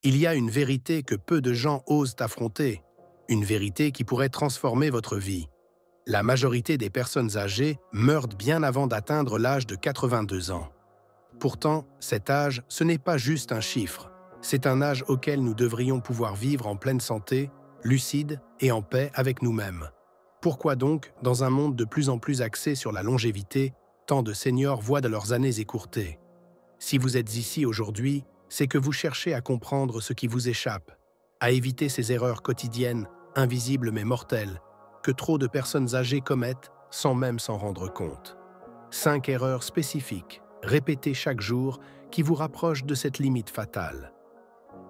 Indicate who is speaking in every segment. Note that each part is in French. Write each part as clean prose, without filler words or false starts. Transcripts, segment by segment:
Speaker 1: Il y a une vérité que peu de gens osent affronter, une vérité qui pourrait transformer votre vie. La majorité des personnes âgées meurent bien avant d'atteindre l'âge de 82 ans. Pourtant, cet âge, ce n'est pas juste un chiffre. C'est un âge auquel nous devrions pouvoir vivre en pleine santé, lucide et en paix avec nous-mêmes. Pourquoi donc, dans un monde de plus en plus axé sur la longévité, tant de seniors voient de leurs années écourtées? Si vous êtes ici aujourd'hui, c'est que vous cherchez à comprendre ce qui vous échappe, à éviter ces erreurs quotidiennes, invisibles mais mortelles, que trop de personnes âgées commettent sans même s'en rendre compte. 5 erreurs spécifiques, répétées chaque jour, qui vous rapprochent de cette limite fatale.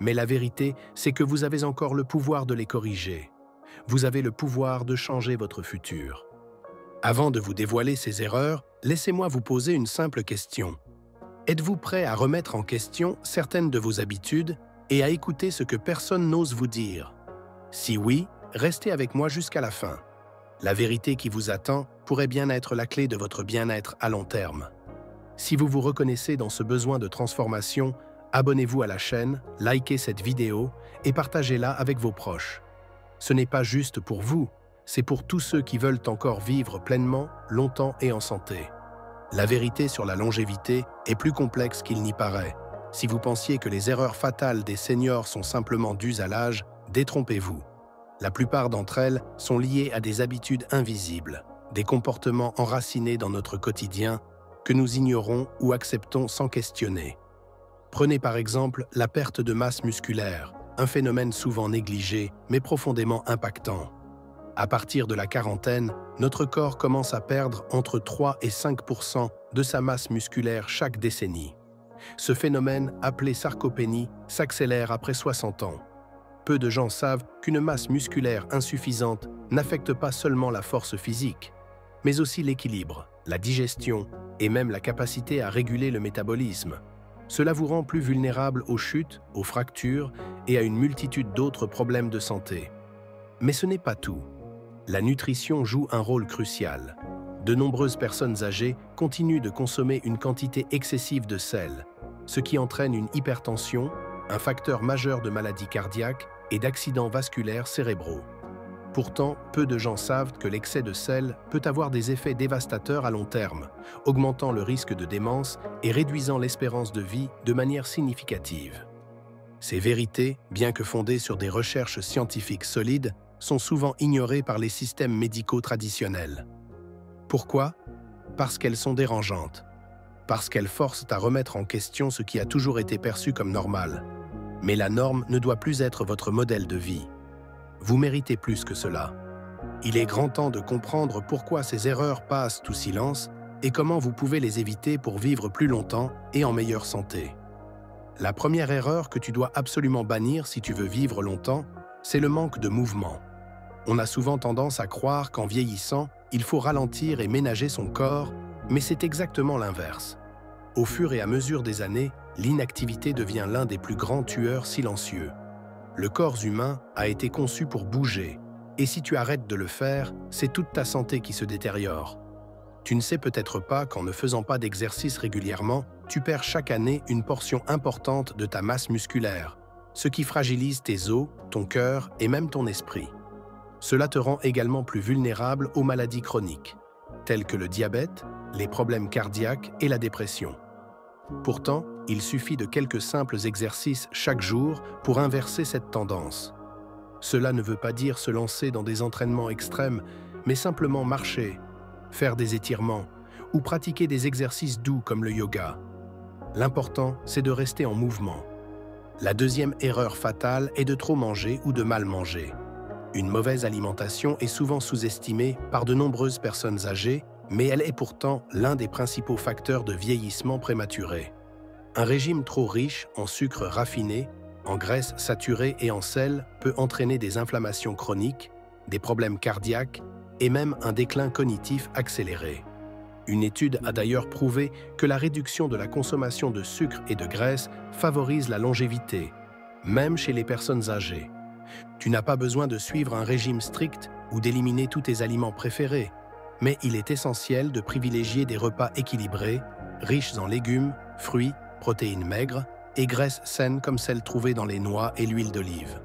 Speaker 1: Mais la vérité, c'est que vous avez encore le pouvoir de les corriger. Vous avez le pouvoir de changer votre futur. Avant de vous dévoiler ces erreurs, laissez-moi vous poser une simple question. Êtes-vous prêt à remettre en question certaines de vos habitudes et à écouter ce que personne n'ose vous dire? Si oui, restez avec moi jusqu'à la fin. La vérité qui vous attend pourrait bien être la clé de votre bien-être à long terme. Si vous vous reconnaissez dans ce besoin de transformation, abonnez-vous à la chaîne, likez cette vidéo et partagez-la avec vos proches. Ce n'est pas juste pour vous, c'est pour tous ceux qui veulent encore vivre pleinement, longtemps et en santé. La vérité sur la longévité est plus complexe qu'il n'y paraît. Si vous pensiez que les erreurs fatales des seniors sont simplement dues à l'âge, détrompez-vous. La plupart d'entre elles sont liées à des habitudes invisibles, des comportements enracinés dans notre quotidien que nous ignorons ou acceptons sans questionner. Prenez par exemple la perte de masse musculaire, un phénomène souvent négligé mais profondément impactant. À partir de la quarantaine, notre corps commence à perdre entre 3 et 5% de sa masse musculaire chaque décennie. Ce phénomène, appelé sarcopénie, s'accélère après 60 ans. Peu de gens savent qu'une masse musculaire insuffisante n'affecte pas seulement la force physique, mais aussi l'équilibre, la digestion et même la capacité à réguler le métabolisme. Cela vous rend plus vulnérable aux chutes, aux fractures et à une multitude d'autres problèmes de santé. Mais ce n'est pas tout. La nutrition joue un rôle crucial. De nombreuses personnes âgées continuent de consommer une quantité excessive de sel, ce qui entraîne une hypertension, un facteur majeur de maladies cardiaques et d'accidents vasculaires cérébraux. Pourtant, peu de gens savent que l'excès de sel peut avoir des effets dévastateurs à long terme, augmentant le risque de démence et réduisant l'espérance de vie de manière significative. Ces vérités, bien que fondées sur des recherches scientifiques solides, sont souvent ignorées par les systèmes médicaux traditionnels. Pourquoi? Parce qu'elles sont dérangeantes. Parce qu'elles forcent à remettre en question ce qui a toujours été perçu comme normal. Mais la norme ne doit plus être votre modèle de vie. Vous méritez plus que cela. Il est grand temps de comprendre pourquoi ces erreurs passent sous silence et comment vous pouvez les éviter pour vivre plus longtemps et en meilleure santé. La première erreur que tu dois absolument bannir si tu veux vivre longtemps, c'est le manque de mouvement. On a souvent tendance à croire qu'en vieillissant, il faut ralentir et ménager son corps, mais c'est exactement l'inverse. Au fur et à mesure des années, l'inactivité devient l'un des plus grands tueurs silencieux. Le corps humain a été conçu pour bouger, et si tu arrêtes de le faire, c'est toute ta santé qui se détériore. Tu ne sais peut-être pas qu'en ne faisant pas d'exercice régulièrement, tu perds chaque année une portion importante de ta masse musculaire, ce qui fragilise tes os, ton cœur et même ton esprit. Cela te rend également plus vulnérable aux maladies chroniques, telles que le diabète, les problèmes cardiaques et la dépression. Pourtant, il suffit de quelques simples exercices chaque jour pour inverser cette tendance. Cela ne veut pas dire se lancer dans des entraînements extrêmes, mais simplement marcher, faire des étirements ou pratiquer des exercices doux comme le yoga. L'important, c'est de rester en mouvement. La deuxième erreur fatale est de trop manger ou de mal manger. Une mauvaise alimentation est souvent sous-estimée par de nombreuses personnes âgées, mais elle est pourtant l'un des principaux facteurs de vieillissement prématuré. Un régime trop riche en sucre raffiné, en graisses saturées et en sel peut entraîner des inflammations chroniques, des problèmes cardiaques et même un déclin cognitif accéléré. Une étude a d'ailleurs prouvé que la réduction de la consommation de sucre et de graisse favorise la longévité, même chez les personnes âgées. Tu n'as pas besoin de suivre un régime strict ou d'éliminer tous tes aliments préférés, mais il est essentiel de privilégier des repas équilibrés, riches en légumes, fruits, protéines maigres et graisses saines comme celles trouvées dans les noix et l'huile d'olive.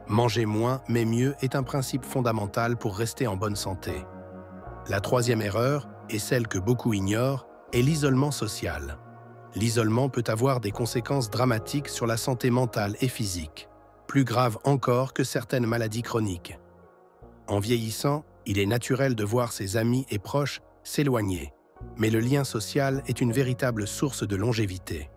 Speaker 1: Manger moins mais mieux est un principe fondamental pour rester en bonne santé. La troisième erreur, et celle que beaucoup ignorent, est l'isolement social. L'isolement peut avoir des conséquences dramatiques sur la santé mentale et physique, plus graves encore que certaines maladies chroniques. En vieillissant, il est naturel de voir ses amis et proches s'éloigner, mais le lien social est une véritable source de longévité.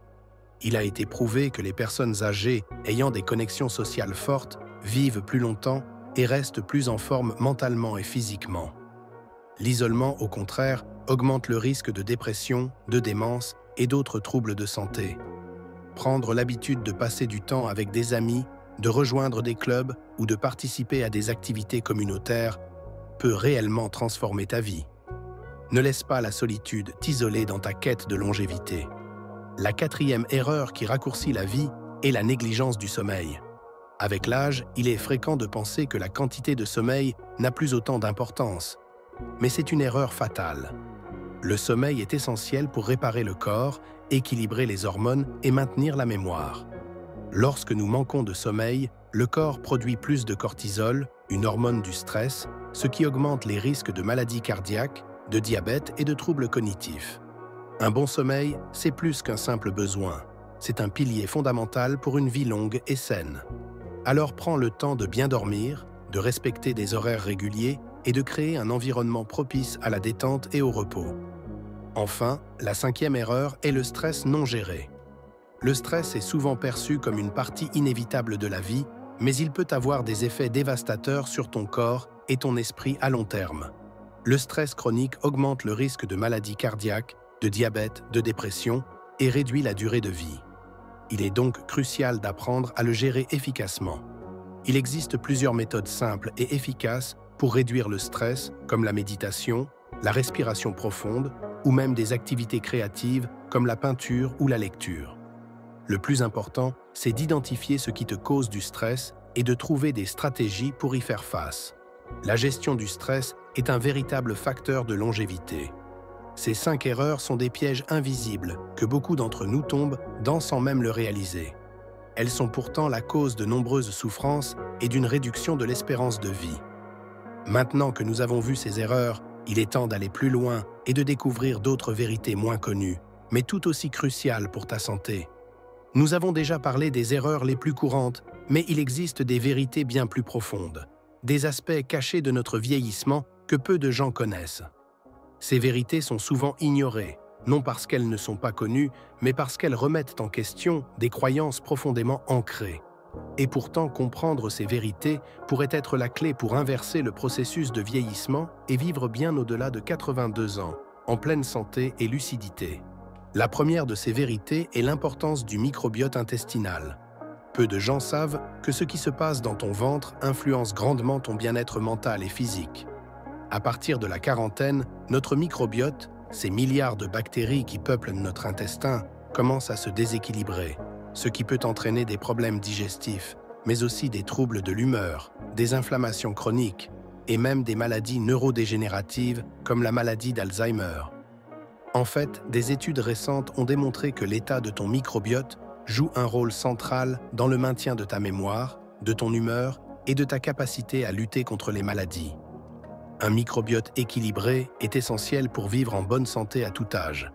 Speaker 1: Il a été prouvé que les personnes âgées ayant des connexions sociales fortes vivent plus longtemps et restent plus en forme mentalement et physiquement. L'isolement, au contraire, augmente le risque de dépression, de démence et d'autres troubles de santé. Prendre l'habitude de passer du temps avec des amis, de rejoindre des clubs ou de participer à des activités communautaires peut réellement transformer ta vie. Ne laisse pas la solitude t'isoler dans ta quête de longévité. La quatrième erreur qui raccourcit la vie est la négligence du sommeil. Avec l'âge, il est fréquent de penser que la quantité de sommeil n'a plus autant d'importance. Mais c'est une erreur fatale. Le sommeil est essentiel pour réparer le corps, équilibrer les hormones et maintenir la mémoire. Lorsque nous manquons de sommeil, le corps produit plus de cortisol, une hormone du stress, ce qui augmente les risques de maladies cardiaques, de diabète et de troubles cognitifs. Un bon sommeil, c'est plus qu'un simple besoin. C'est un pilier fondamental pour une vie longue et saine. Alors prends le temps de bien dormir, de respecter des horaires réguliers et de créer un environnement propice à la détente et au repos. Enfin, la cinquième erreur est le stress non géré. Le stress est souvent perçu comme une partie inévitable de la vie, mais il peut avoir des effets dévastateurs sur ton corps et ton esprit à long terme. Le stress chronique augmente le risque de maladies cardiaques, de diabète, de dépression et réduit la durée de vie. Il est donc crucial d'apprendre à le gérer efficacement. Il existe plusieurs méthodes simples et efficaces pour réduire le stress, comme la méditation, la respiration profonde ou même des activités créatives comme la peinture ou la lecture. Le plus important, c'est d'identifier ce qui te cause du stress et de trouver des stratégies pour y faire face. La gestion du stress est un véritable facteur de longévité. Ces 5 erreurs sont des pièges invisibles que beaucoup d'entre nous tombent dans sans même le réaliser. Elles sont pourtant la cause de nombreuses souffrances et d'une réduction de l'espérance de vie. Maintenant que nous avons vu ces erreurs, il est temps d'aller plus loin et de découvrir d'autres vérités moins connues, mais tout aussi cruciales pour ta santé. Nous avons déjà parlé des erreurs les plus courantes, mais il existe des vérités bien plus profondes, des aspects cachés de notre vieillissement que peu de gens connaissent. Ces vérités sont souvent ignorées, non parce qu'elles ne sont pas connues, mais parce qu'elles remettent en question des croyances profondément ancrées. Et pourtant, comprendre ces vérités pourrait être la clé pour inverser le processus de vieillissement et vivre bien au-delà de 82 ans, en pleine santé et lucidité. La première de ces vérités est l'importance du microbiote intestinal. Peu de gens savent que ce qui se passe dans ton ventre influence grandement ton bien-être mental et physique. À partir de la quarantaine, notre microbiote, ces milliards de bactéries qui peuplent notre intestin, commence à se déséquilibrer, ce qui peut entraîner des problèmes digestifs, mais aussi des troubles de l'humeur, des inflammations chroniques et même des maladies neurodégénératives comme la maladie d'Alzheimer. En fait, des études récentes ont démontré que l'état de ton microbiote joue un rôle central dans le maintien de ta mémoire, de ton humeur et de ta capacité à lutter contre les maladies. Un microbiote équilibré est essentiel pour vivre en bonne santé à tout âge.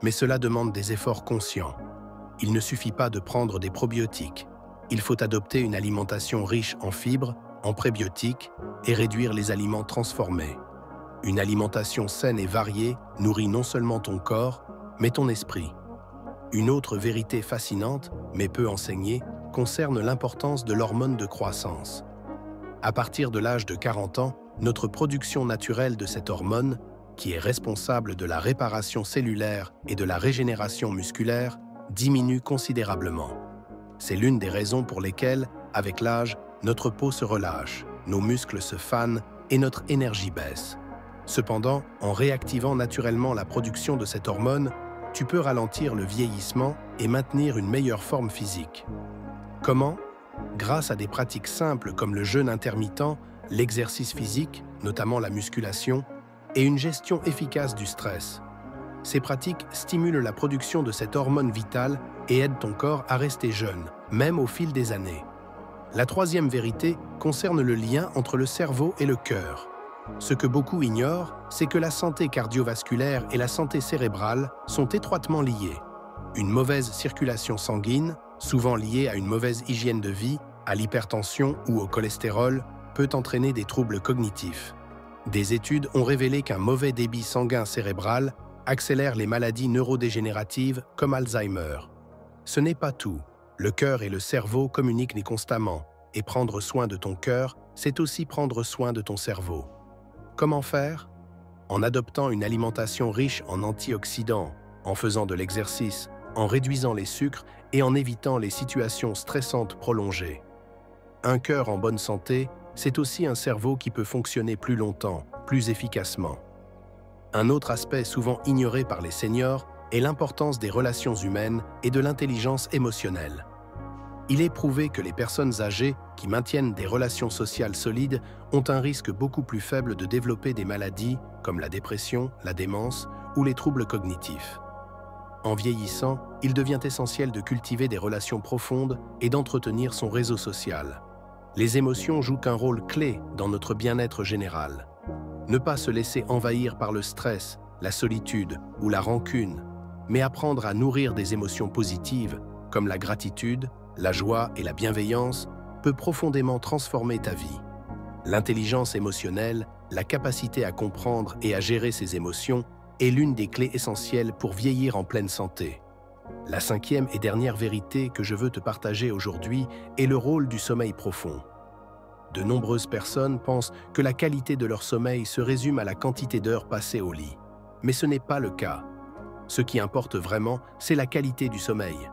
Speaker 1: Mais cela demande des efforts conscients. Il ne suffit pas de prendre des probiotiques. Il faut adopter une alimentation riche en fibres, en prébiotiques et réduire les aliments transformés. Une alimentation saine et variée nourrit non seulement ton corps, mais ton esprit. Une autre vérité fascinante, mais peu enseignée, concerne l'importance de l'hormone de croissance. À partir de l'âge de 40 ans, notre production naturelle de cette hormone, qui est responsable de la réparation cellulaire et de la régénération musculaire, diminue considérablement. C'est l'une des raisons pour lesquelles, avec l'âge, notre peau se relâche, nos muscles se fanent et notre énergie baisse. Cependant, en réactivant naturellement la production de cette hormone, tu peux ralentir le vieillissement et maintenir une meilleure forme physique. Comment? Grâce à des pratiques simples comme le jeûne intermittent, l'exercice physique, notamment la musculation, et une gestion efficace du stress. Ces pratiques stimulent la production de cette hormone vitale et aident ton corps à rester jeune, même au fil des années. La troisième vérité concerne le lien entre le cerveau et le cœur. Ce que beaucoup ignorent, c'est que la santé cardiovasculaire et la santé cérébrale sont étroitement liées. Une mauvaise circulation sanguine, souvent liée à une mauvaise hygiène de vie, à l'hypertension ou au cholestérol, peut entraîner des troubles cognitifs. Des études ont révélé qu'un mauvais débit sanguin cérébral accélère les maladies neurodégénératives comme Alzheimer. Ce n'est pas tout. Le cœur et le cerveau communiquent constamment, et prendre soin de ton cœur, c'est aussi prendre soin de ton cerveau. Comment faire? En adoptant une alimentation riche en antioxydants, en faisant de l'exercice, en réduisant les sucres et en évitant les situations stressantes prolongées. Un cœur en bonne santé, c'est aussi un cerveau qui peut fonctionner plus longtemps, plus efficacement. Un autre aspect souvent ignoré par les seniors est l'importance des relations humaines et de l'intelligence émotionnelle. Il est prouvé que les personnes âgées qui maintiennent des relations sociales solides ont un risque beaucoup plus faible de développer des maladies comme la dépression, la démence ou les troubles cognitifs. En vieillissant, il devient essentiel de cultiver des relations profondes et d'entretenir son réseau social. Les émotions jouent un rôle clé dans notre bien-être général. Ne pas se laisser envahir par le stress, la solitude ou la rancune, mais apprendre à nourrir des émotions positives comme la gratitude, la joie et la bienveillance peut profondément transformer ta vie. L'intelligence émotionnelle, la capacité à comprendre et à gérer ses émotions est l'une des clés essentielles pour vieillir en pleine santé. La cinquième et dernière vérité que je veux te partager aujourd'hui est le rôle du sommeil profond. De nombreuses personnes pensent que la qualité de leur sommeil se résume à la quantité d'heures passées au lit. Mais ce n'est pas le cas. Ce qui importe vraiment, c'est la qualité du sommeil.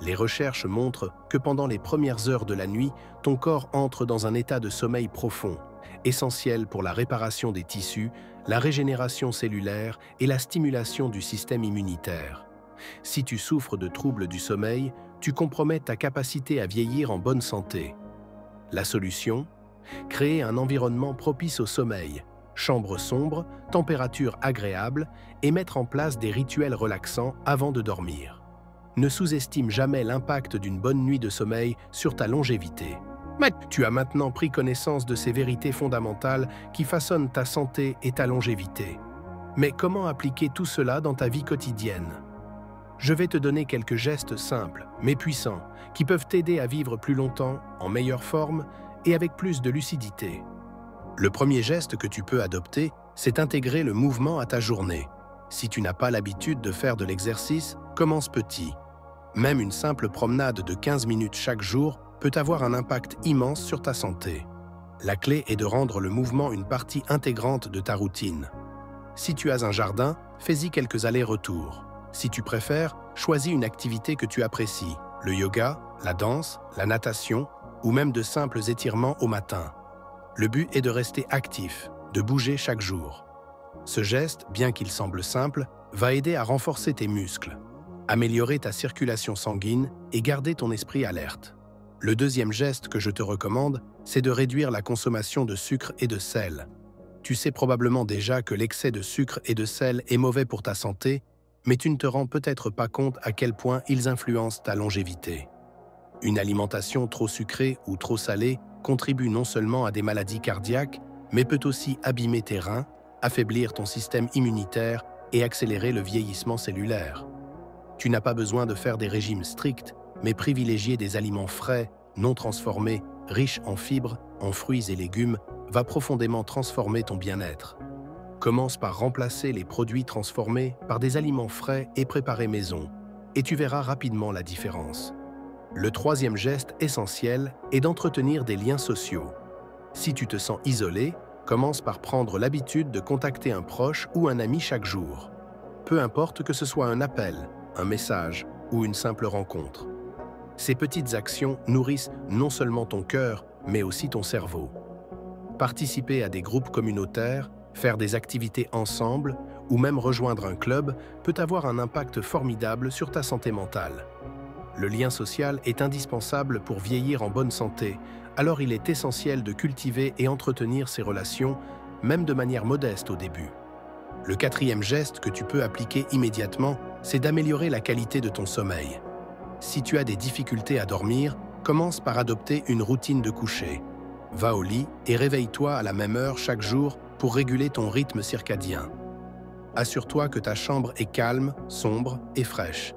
Speaker 1: Les recherches montrent que pendant les premières heures de la nuit, ton corps entre dans un état de sommeil profond, essentiel pour la réparation des tissus, la régénération cellulaire et la stimulation du système immunitaire. Si tu souffres de troubles du sommeil, tu compromets ta capacité à vieillir en bonne santé. La solution? Créer un environnement propice au sommeil, chambre sombre, température agréable et mettre en place des rituels relaxants avant de dormir. Ne sous-estime jamais l'impact d'une bonne nuit de sommeil sur ta longévité. Tu as maintenant pris connaissance de ces vérités fondamentales qui façonnent ta santé et ta longévité. Mais comment appliquer tout cela dans ta vie quotidienne? Je vais te donner quelques gestes simples, mais puissants, qui peuvent t'aider à vivre plus longtemps, en meilleure forme et avec plus de lucidité. Le premier geste que tu peux adopter, c'est intégrer le mouvement à ta journée. Si tu n'as pas l'habitude de faire de l'exercice, commence petit. Même une simple promenade de 15 minutes chaque jour peut avoir un impact immense sur ta santé. La clé est de rendre le mouvement une partie intégrante de ta routine. Si tu as un jardin, fais-y quelques allers-retours. Si tu préfères, choisis une activité que tu apprécies, le yoga, la danse, la natation ou même de simples étirements au matin. Le but est de rester actif, de bouger chaque jour. Ce geste, bien qu'il semble simple, va aider à renforcer tes muscles, améliorer ta circulation sanguine et garder ton esprit alerte. Le deuxième geste que je te recommande, c'est de réduire la consommation de sucre et de sel. Tu sais probablement déjà que l'excès de sucre et de sel est mauvais pour ta santé, mais tu ne te rends peut-être pas compte à quel point ils influencent ta longévité. Une alimentation trop sucrée ou trop salée contribue non seulement à des maladies cardiaques, mais peut aussi abîmer tes reins, affaiblir ton système immunitaire et accélérer le vieillissement cellulaire. Tu n'as pas besoin de faire des régimes stricts, mais privilégier des aliments frais, non transformés, riches en fibres, en fruits et légumes, va profondément transformer ton bien-être. Commence par remplacer les produits transformés par des aliments frais et préparés maison, et tu verras rapidement la différence. Le troisième geste essentiel est d'entretenir des liens sociaux. Si tu te sens isolé, commence par prendre l'habitude de contacter un proche ou un ami chaque jour. Peu importe que ce soit un appel, un message ou une simple rencontre. Ces petites actions nourrissent non seulement ton cœur, mais aussi ton cerveau. Participer à des groupes communautaires, faire des activités ensemble ou même rejoindre un club peut avoir un impact formidable sur ta santé mentale. Le lien social est indispensable pour vieillir en bonne santé, alors il est essentiel de cultiver et entretenir ces relations, même de manière modeste au début. Le quatrième geste que tu peux appliquer immédiatement, c'est d'améliorer la qualité de ton sommeil. Si tu as des difficultés à dormir, commence par adopter une routine de coucher. Va au lit et réveille-toi à la même heure chaque jour pour réguler ton rythme circadien. Assure-toi que ta chambre est calme, sombre et fraîche.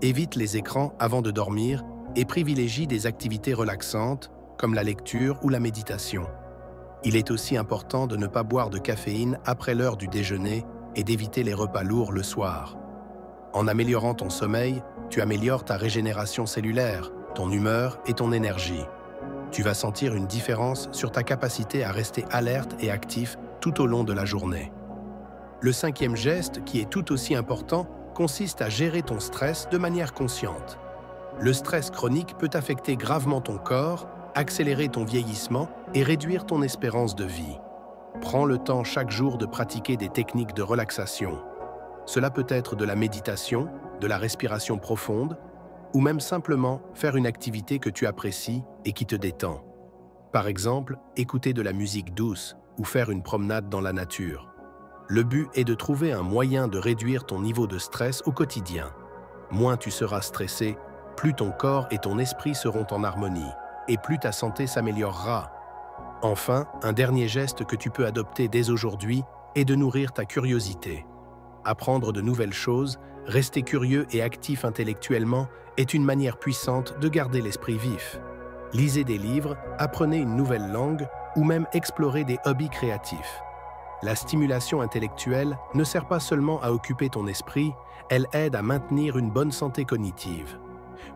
Speaker 1: Évite les écrans avant de dormir et privilégie des activités relaxantes comme la lecture ou la méditation. Il est aussi important de ne pas boire de caféine après l'heure du déjeuner et d'éviter les repas lourds le soir. En améliorant ton sommeil, tu améliores ta régénération cellulaire, ton humeur et ton énergie. Tu vas sentir une différence sur ta capacité à rester alerte et actif tout au long de la journée. Le cinquième geste, qui est tout aussi important, consiste à gérer ton stress de manière consciente. Le stress chronique peut affecter gravement ton corps, accélérer ton vieillissement et réduire ton espérance de vie. Prends le temps chaque jour de pratiquer des techniques de relaxation. Cela peut être de la méditation, de la respiration profonde, ou même simplement faire une activité que tu apprécies et qui te détend. Par exemple, écouter de la musique douce ou faire une promenade dans la nature. Le but est de trouver un moyen de réduire ton niveau de stress au quotidien. Moins tu seras stressé, plus ton corps et ton esprit seront en harmonie, et plus ta santé s'améliorera. Enfin, un dernier geste que tu peux adopter dès aujourd'hui est de nourrir ta curiosité. Apprendre de nouvelles choses, rester curieux et actif intellectuellement est une manière puissante de garder l'esprit vif. Lisez des livres, apprenez une nouvelle langue ou même explorez des hobbies créatifs. La stimulation intellectuelle ne sert pas seulement à occuper ton esprit, elle aide à maintenir une bonne santé cognitive.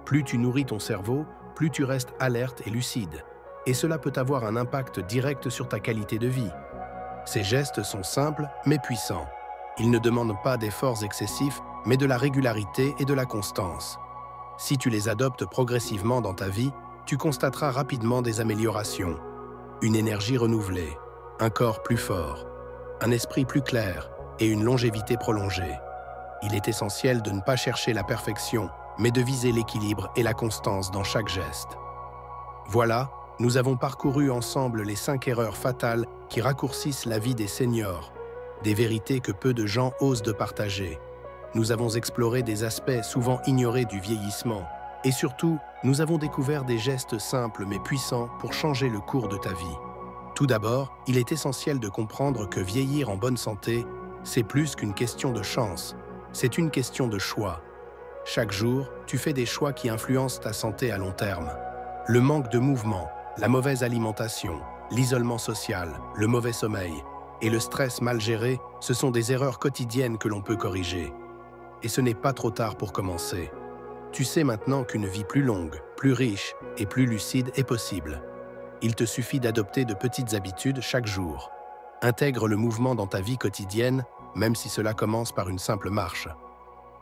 Speaker 1: Plus tu nourris ton cerveau, plus tu restes alerte et lucide. Et cela peut avoir un impact direct sur ta qualité de vie. Ces gestes sont simples mais puissants. Ils ne demandent pas d'efforts excessifs, mais de la régularité et de la constance. Si tu les adoptes progressivement dans ta vie, tu constateras rapidement des améliorations. Une énergie renouvelée, un corps plus fort, un esprit plus clair et une longévité prolongée. Il est essentiel de ne pas chercher la perfection, mais de viser l'équilibre et la constance dans chaque geste. Voilà, nous avons parcouru ensemble les 5 erreurs fatales qui raccourcissent la vie des seniors, des vérités que peu de gens osent de partager. Nous avons exploré des aspects souvent ignorés du vieillissement. Et surtout, nous avons découvert des gestes simples mais puissants pour changer le cours de ta vie. Tout d'abord, il est essentiel de comprendre que vieillir en bonne santé, c'est plus qu'une question de chance, c'est une question de choix. Chaque jour, tu fais des choix qui influencent ta santé à long terme. Le manque de mouvement, la mauvaise alimentation, l'isolement social, le mauvais sommeil et le stress mal géré, ce sont des erreurs quotidiennes que l'on peut corriger. Et ce n'est pas trop tard pour commencer. Tu sais maintenant qu'une vie plus longue, plus riche et plus lucide est possible. Il te suffit d'adopter de petites habitudes chaque jour. Intègre le mouvement dans ta vie quotidienne, même si cela commence par une simple marche.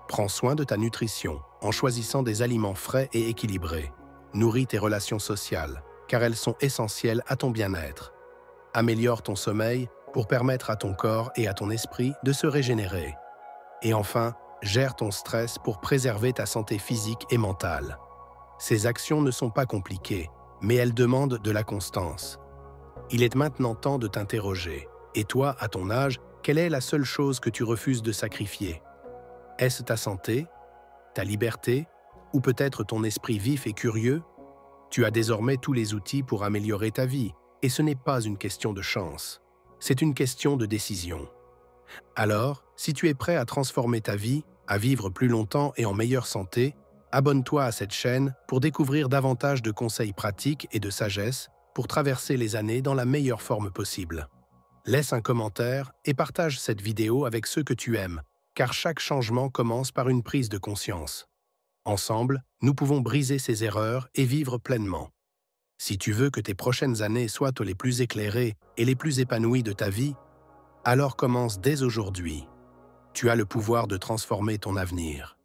Speaker 1: Prends soin de ta nutrition en choisissant des aliments frais et équilibrés. Nourris tes relations sociales, car elles sont essentielles à ton bien-être. Améliore ton sommeil pour permettre à ton corps et à ton esprit de se régénérer. Et enfin, gère ton stress pour préserver ta santé physique et mentale. Ces actions ne sont pas compliquées, mais elles demandent de la constance. Il est maintenant temps de t'interroger. Et toi, à ton âge, quelle est la seule chose que tu refuses de sacrifier? Est-ce ta santé, ta liberté, ou peut-être ton esprit vif et curieux? Tu as désormais tous les outils pour améliorer ta vie, et ce n'est pas une question de chance. C'est une question de décision. Alors, si tu es prêt à transformer ta vie, à vivre plus longtemps et en meilleure santé, abonne-toi à cette chaîne pour découvrir davantage de conseils pratiques et de sagesse pour traverser les années dans la meilleure forme possible. Laisse un commentaire et partage cette vidéo avec ceux que tu aimes, car chaque changement commence par une prise de conscience. Ensemble, nous pouvons briser ces erreurs et vivre pleinement. Si tu veux que tes prochaines années soient les plus éclairées et les plus épanouies de ta vie, alors commence dès aujourd'hui. Tu as le pouvoir de transformer ton avenir.